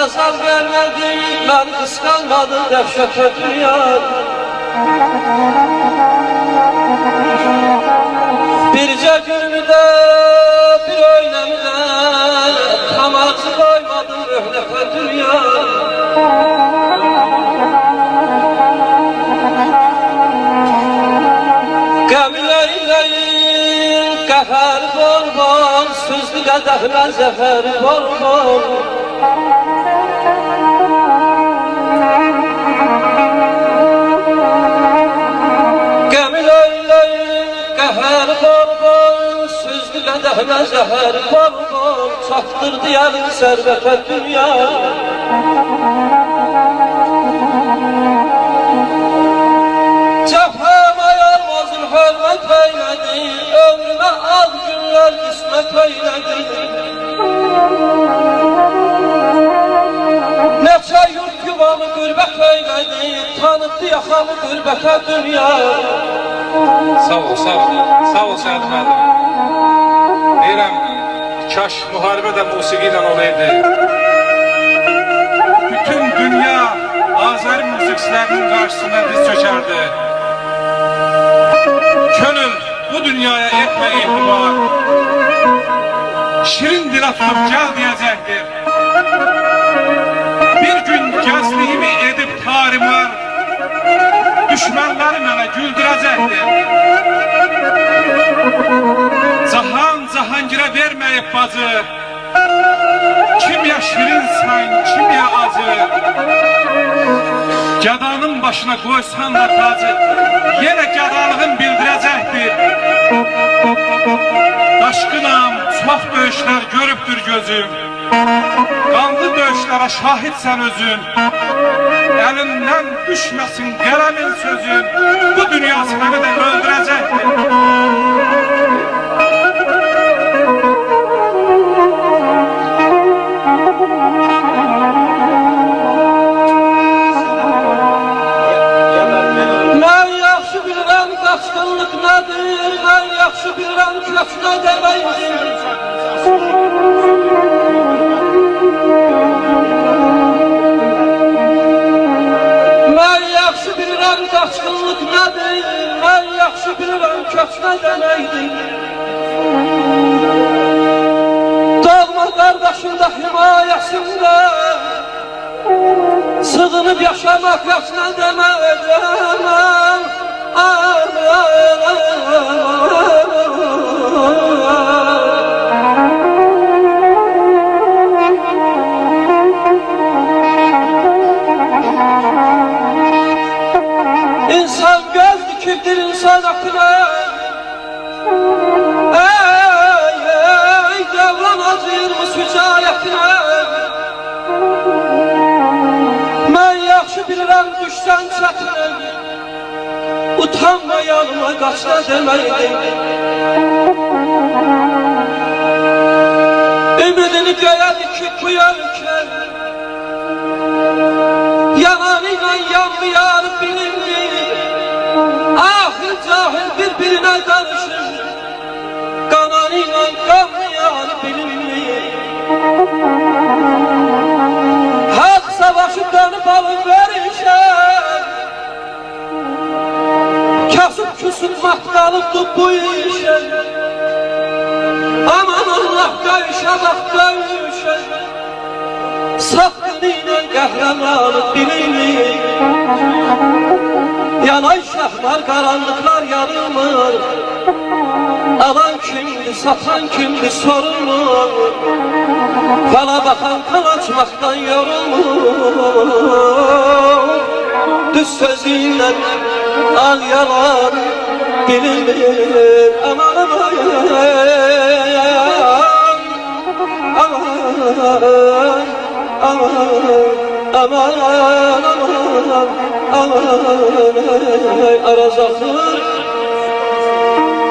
Azab vermedi, ben kıskanmadım dehşete dünya. Birce günümde bir öylemde tam ağzı koymadım röhnete dünya. Qəmiləyləyin qəhəri bol bol, sözlü qədəhlə zəfəri bol bol. Qədəhlə zəhəri bol bol, çatdırdı yəlin sərvətə dünya. Cəfhəmə yarmazın hörmət eylədi, ömrümə az günlər qismət eylədi. Neçə yurt yuvamı qürbət eylədi, tanıtdı yaxamı qürbətə dünya. Sağ ol Səad müəllim. Deyirəm, kaş müharibə də musiqi ilə olaydı. Bütün dünya Azəri müziksilərinin qarşısında diz çökərdi. Könül bu dünyaya etmə etibar, şirin dilə tutub gəl deyəcəkdir. Bir gün gəzliyimi edib tarimar, düşmənləri mənə güldürəcəkdir. Cahangirə verməyib bacı, kimya şirinsən, kimya acı. Gədanın başına qoysan da tacı, yenə gədalığın bildirəcəkdir. Daşqınam, çox döyüşlər görübdür gözüm, qanlı döyüşlərə şahidsən özün. Əlindən düşməsin qələmin sözün, bu dünya sənə qədər öldürəcəkdir. Qaçqınlıq nədir, mən yaxşı bilirəm köçünə deməkdir. Mən yaxşı bilirəm qaçqınlıq nədir, mən yaxşı bilirəm köçünə deməkdir. Doğma qardaşın da himayəsində sığınıb yaşamaq yaşına deməkdir. İnsan göz dikibdir insan akına. Ey devran acıyırmış hücayetine. Mən yaxşı bilirəm düşsən çətinə, utanma yanıma qaçda deməkdir. Ümidini göyə dikib bu yörükən, yananıyla yanmayan bilinmir. Ahir cahil bir-birinə danışır, qananıyla qanmayan bilinmir. Haq savaşı dönüb alın verişən, kasıb küsüb matqalıbdır bu işə. Aman Allah döyüşə bax döyüşə, saf diliyle qəhrəmanı bilinir. Yanay şəhmar qaranlıqlar yanılmır, alan kimdir, satan kimdir sorulmur. Fala baxan kan açmaqdan yorulmur. Düz sözüyle al yalan bilinir. Aman aman aman aman aman aman araz axır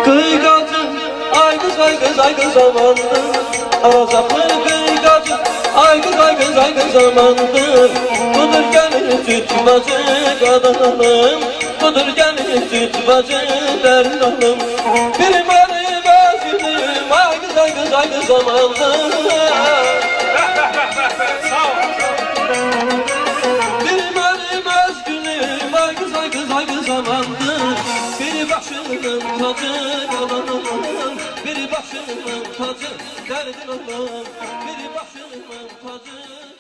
qıyqacı ay qız zamandır. Araz axır qıyqacı ay qız zamandır. Budur gelin süt bacı kadınım, budur gelin süt bacı derin hanım. Bir benim özgürlüğüm ay kız zamandır. Sağ ol. Bir benim özgürlüğüm ay kız zamandır. Bir başımın tacı kadınım, bir başımın tacı derdin hanım. Bir başımın tacı